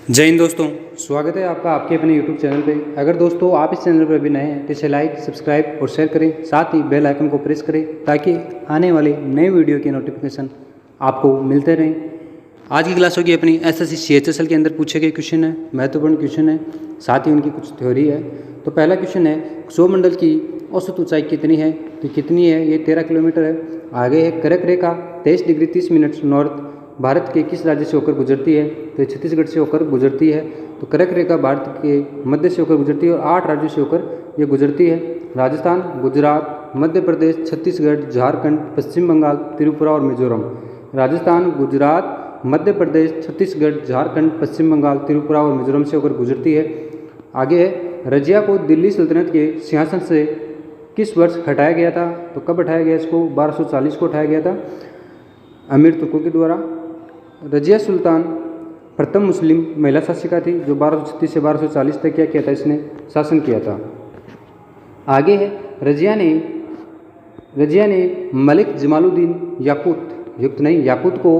जय हिंद दोस्तों, स्वागत है आपका आपके अपने यूट्यूब चैनल पे। अगर दोस्तों आप इस चैनल पर अभी नए हैं तो इसे लाइक, सब्सक्राइब और शेयर करें। साथ ही बेल आइकन को प्रेस करें ताकि आने वाले नए वीडियो के नोटिफिकेशन आपको मिलते रहें। आज की क्लास होगी अपनी एसएससी CHSL के अंदर पूछे गए क्वेश्चन है, महत्वपूर्ण क्वेश्चन है, साथ ही उनकी कुछ थ्योरी है। तो पहला क्वेश्चन है, सौरमंडल की औसत ऊंचाई कितनी है? तो कितनी है? ये 13 किलोमीटर है। आगे है, कर्क रेखा 23 डिग्री 30 मिनट नॉर्थ भारत के किस राज्य से होकर गुजरती है? तो छत्तीसगढ़ से होकर गुजरती है। तो कर्क रेखा भारत के मध्य से होकर गुजरती है और 8 राज्यों से होकर ये गुजरती है। राजस्थान, गुजरात, मध्य प्रदेश, छत्तीसगढ़, झारखंड, पश्चिम बंगाल, त्रिपुरा और मिजोरम। राजस्थान, गुजरात, मध्य प्रदेश, छत्तीसगढ़, झारखंड, पश्चिम बंगाल, त्रिपुरा और मिजोरम से होकर गुजरती है। आगे है, रजिया को दिल्ली सल्तनत के सिंहासन से किस वर्ष हटाया गया था? तो कब हटाया गया इसको? 1240 को हटाया गया था अमीर तुर्कों के द्वारा। रजिया सुल्तान प्रथम मुस्लिम महिला शासिका थी जो 1236 से 1240 तक क्या किया था? इसने शासन किया था। आगे है, रजिया ने मलिक जमालुद्दीन याकूत को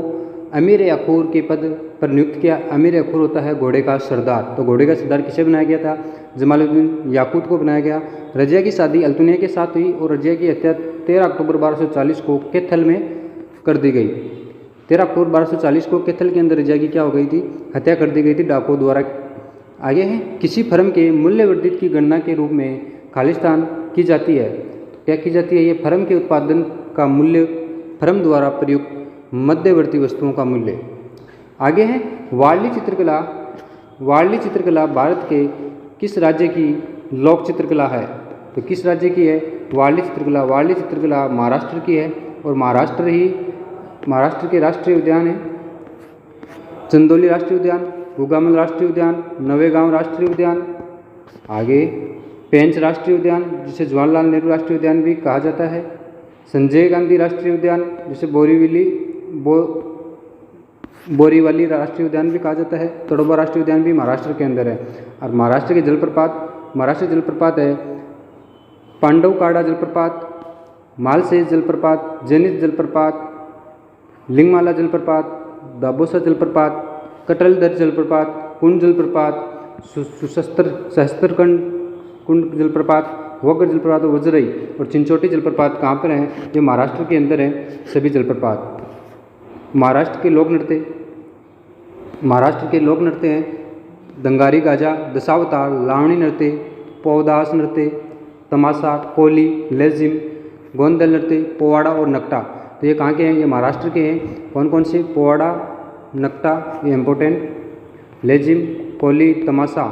अमीर याखूर के पद पर नियुक्त किया। अमीर याखूर होता है घोड़े का सरदार। तो घोड़े का सरदार किसे बनाया गया था? जमालुद्दीन याकूत को बनाया गया। रजिया की शादी अल्तुनिया के साथ हुई और रजिया की हत्या 13 अक्टूबर 1240 को कैथल में कर दी गई। 13 अक्टूबर 1240 को कैथल के अंदर रजिया की क्या हो गई थी? हत्या कर दी गई थी डाकुओं द्वारा। आगे है, किसी फर्म के मूल्य वर्धित की गणना के रूप में खालिस्तान की जाती है। क्या की जाती है? ये फर्म के उत्पादन का मूल्य, फर्म द्वारा प्रयुक्त मध्यवर्ती वस्तुओं का मूल्य। आगे है, वारली चित्रकला भारत के किस राज्य की लोक चित्रकला है? तो किस राज्य की है वारली चित्रकला? महाराष्ट्र की है और महाराष्ट्र के राष्ट्रीय उद्यान है चंदौली राष्ट्रीय उद्यान, गुगामल राष्ट्रीय उद्यान, नवेगांव राष्ट्रीय उद्यान। आगे पेंच राष्ट्रीय उद्यान जिसे जवाहरलाल नेहरू राष्ट्रीय उद्यान भी कहा जाता है, संजय गांधी राष्ट्रीय उद्यान जिसे बोरीवली राष्ट्रीय उद्यान भी कहा जाता है, तड़ोबा राष्ट्रीय उद्यान भी महाराष्ट्र के अंदर है। और महाराष्ट्र जलप्रपात है पांडवकाड़ा जलप्रपात, मालसेज जलप्रपात, जेनित जलप्रपात, लिंगमाला जलप्रपात, दाबोसा जलप्रपात, कटलदर जलप्रपात, कुंड जलप्रपात, सहस्त्रकुंड जलप्रपात, वग्र जलप्रपात और वज्रई और चिंचोटी जलप्रपात कहाँ पर हैं? ये महाराष्ट्र के अंदर हैं सभी जलप्रपात। महाराष्ट्र के लोक नृत्य हैं दंगारी गाजा, दशावतार, लावणी नृत्य, पौदास नृत्य, तमाशा, कोली, लेजिम, गोंदल नृत्य, पोवाड़ा और नकटा। तो ये कहाँ के हैं? ये महाराष्ट्र के हैं। कौन कौन से? पोवाड़ा, नकटा ये इम्पोर्टेंट, लेजिम, कोली, तमाशा,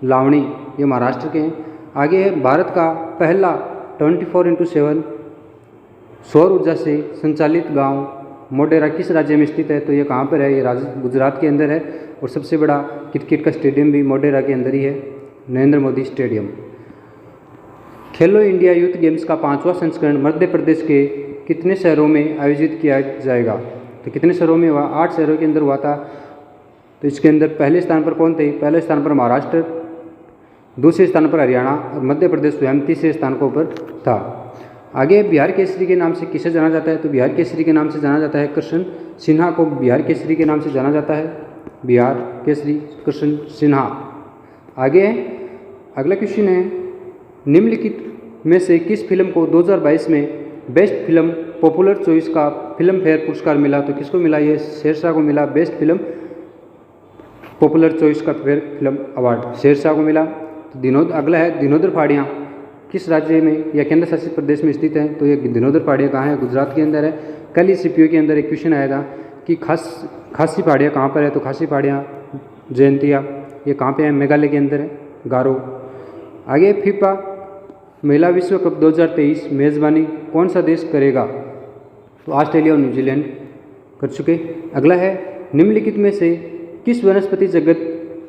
लावणी ये महाराष्ट्र के हैं। आगे है, भारत का पहला 24x7 सौर ऊर्जा से संचालित गांव मोढेरा किस राज्य में स्थित है? तो ये कहाँ पर है? ये गुजरात के अंदर है। और सबसे बड़ा क्रिकेट का स्टेडियम भी मोढेरा के अंदर ही है, नरेंद्र मोदी स्टेडियम। खेलो इंडिया यूथ गेम्स का 5वां संस्करण मध्य प्रदेश के कितने शहरों में आयोजित किया जाएगा? तो कितने शहरों में हुआ? 8 शहरों के अंदर हुआ था। तो इसके अंदर पहले स्थान पर कौन थे? पहले स्थान पर महाराष्ट्र, दूसरे स्थान पर हरियाणा और मध्य प्रदेश स्वयं तीसरे स्थान को ऊपर था। आगे बिहार केसरी के नाम से किसे जाना जाता है? तो बिहार केसरी के नाम से जाना जाता है कृष्ण सिन्हा को बिहार केसरी के नाम से जाना जाता है। बिहार केसरी कृष्ण सिन्हा। आगे अगला क्वेश्चन है, निम्नलिखित में से किस फिल्म को 2022 में बेस्ट फिल्म पॉपुलर चॉइस का फिल्म फेयर पुरस्कार मिला? तो किसको मिला? ये शेरशाह को मिला बेस्ट फिल्म पॉपुलर चॉइस का फिल्म अवार्ड शेरशाह को मिला। तो अगला है, दिनोदर पहाड़ियाँ किस राज्य में या केंद्र शासित प्रदेश में स्थित है? तो ये दिनोदर पहाड़ियाँ कहाँ है? गुजरात के अंदर है। कल ही CPO के अंदर एक क्वेश्चन आया था कि खासी पहाड़ियाँ कहाँ पर है? तो खासी पहाड़ियाँ जयंतिया ये कहाँ पे है? मेघालय के अंदर है, गारो। आगे फीफा महिला विश्व कप 2023 मेज़बानी कौन सा देश करेगा? तो ऑस्ट्रेलिया और न्यूजीलैंड कर चुके। अगला है, निम्नलिखित में से किस वनस्पति जगत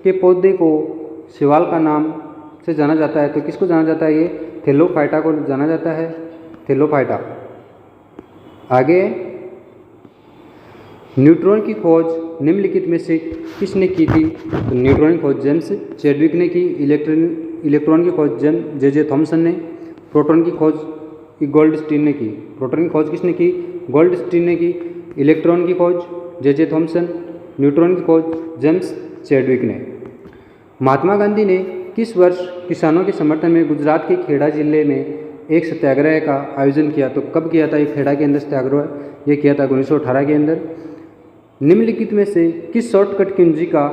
के पौधे को शिवाल का नाम से जाना जाता है? तो किसको जाना जाता है? ये थेलोफाइटा को जाना जाता है, थेलोफाइटा। आगे न्यूट्रॉन की खोज निम्नलिखित में से किसने की थी? तो न्यूट्रॉन की खोज जेम्स चैडविक ने की। इलेक्ट्रॉन की खोज J.J. थॉमसन ने। प्रोटॉन की खोज गोल्डस्टीन ने की। प्रोटॉन की खोज किसने की? गोल्डस्टीन ने की। इलेक्ट्रॉन की खोज J.J. थॉमसन। न्यूट्रॉन की खोज जेम्स चैडविक ने। महात्मा गांधी ने किस वर्ष किसानों के समर्थन में गुजरात के खेड़ा जिले में एक सत्याग्रह का आयोजन किया? तो कब किया था ये खेड़ा के अंदर सत्याग्रह? ये किया था 1918 के अंदर। निम्नलिखित में से किस शॉर्टकट कुंजी का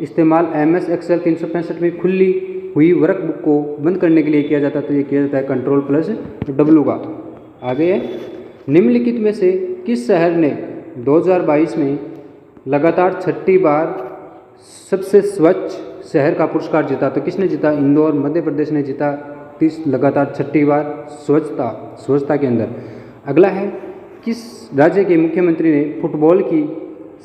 इस्तेमाल MS Excel 365 में खुली हुई वर्कबुक को बंद करने के लिए किया जाता है? तो ये किया जाता है Ctrl+W का। आगे है, निम्नलिखित में से किस शहर ने 2022 में लगातार 6ठी बार सबसे स्वच्छ शहर का पुरस्कार जीता? तो किसने जीता? इंदौर मध्य प्रदेश ने जीता लगातार 6ठी बार स्वच्छता के अंदर। अगला है, किस राज्य के मुख्यमंत्री ने फुटबॉल की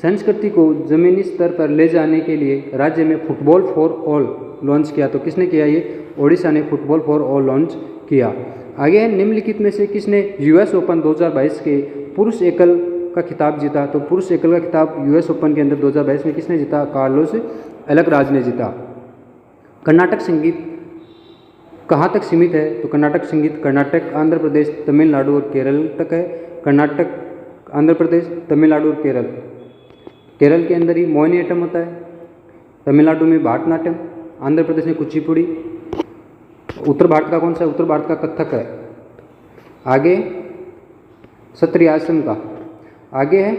संस्कृति को ज़मीनी स्तर पर ले जाने के लिए राज्य में फुटबॉल फॉर ऑल लॉन्च किया? तो किसने किया? ये ओडिशा ने फुटबॉल फॉर ऑल लॉन्च किया। आगे है, निम्नलिखित में से किसने US ओपन 2022 के पुरुष एकल का खिताब जीता? तो पुरुष एकल का खिताब US ओपन के अंदर 2022 में किसने जीता? कार्लोस अलकराज ने जीता। कर्नाटक संगीत कहाँ तक सीमित है? तो कर्नाटक संगीत कर्नाटक, आंध्र प्रदेश, तमिलनाडु और केरल तक है। कर्नाटक, आंध्र प्रदेश, तमिलनाडु और केरल। केरल के अंदर ही मोहिनीअट्टम होता है, तमिलनाडु में भारतनाट्यम, आंध्र प्रदेश में कुचिपुड़ी। उत्तर भारत का कौन सा? उत्तर भारत का कथक है। आगे सत्रिय आश्रम का। आगे है,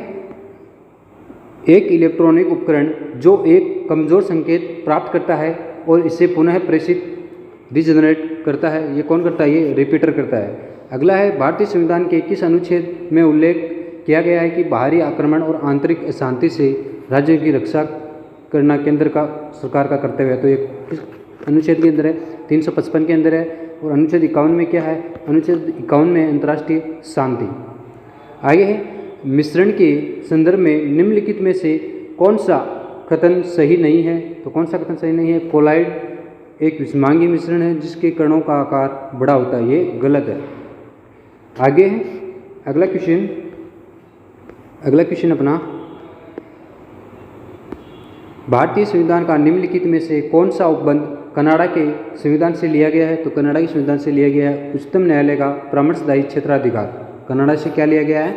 एक इलेक्ट्रॉनिक उपकरण जो एक कमज़ोर संकेत प्राप्त करता है और इसे पुनः प्रेषित रीजनरेट करता है, ये कौन करता है? ये रिपीटर करता है। अगला है, भारतीय संविधान के किस अनुच्छेद में उल्लेख किया गया है कि बाहरी आक्रमण और आंतरिक अशांति से राज्यों की रक्षा करना केंद्र का सरकार का कर्तव्य है? तो ये किस अनुच्छेद के अंदर है? 355 के अंदर है। और अनुच्छेद 51 में क्या है? अनुच्छेद 51 में अंतर्राष्ट्रीय शांति। आगे है, मिश्रण के संदर्भ में निम्नलिखित में से कौन सा कथन सही नहीं है? तो कौन सा कथन सही नहीं है? कोलाइड एक विषमांगी मिश्रण है जिसके कणों का आकार बड़ा होता है, ये गलत है। आगे है, अगला क्वेश्चन अपना, भारतीय संविधान का निम्नलिखित में से कौन सा उपबंध कनाडा के संविधान से लिया गया है? तो कनाडा के संविधान से लिया गया है उच्चतम न्यायालय का परामर्शदायी क्षेत्राधिकार। कनाडा से क्या लिया गया है?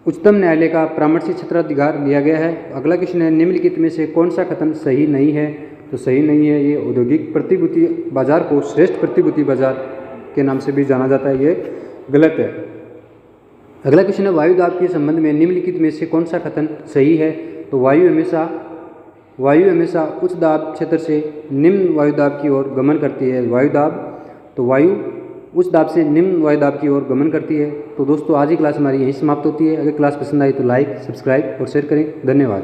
उच्चतम न्यायालय का परामर्शी क्षेत्राधिकार लिया गया है। अगला क्वेश्चन है, निम्नलिखित में से कौन सा कथन सही नहीं है? तो सही नहीं है, ये औद्योगिक प्रतिभूति बाजार को श्रेष्ठ प्रतिभूति बाजार के नाम से भी जाना जाता है, ये गलत है। अगला क्वेश्चन है, वायु दाब के संबंध में निम्नलिखित में से कौन सा कथन सही है? तो वायु हमेशा उच्च दाब क्षेत्र से निम्न वायु दाब की ओर गमन करती है। वायु उच्च दाब से निम्न वायु दाब की ओर गमन करती है। तो दोस्तों, आज की क्लास हमारी यहीं समाप्त होती है। अगर क्लास पसंद आई तो लाइक, सब्सक्राइब और शेयर करें। धन्यवाद।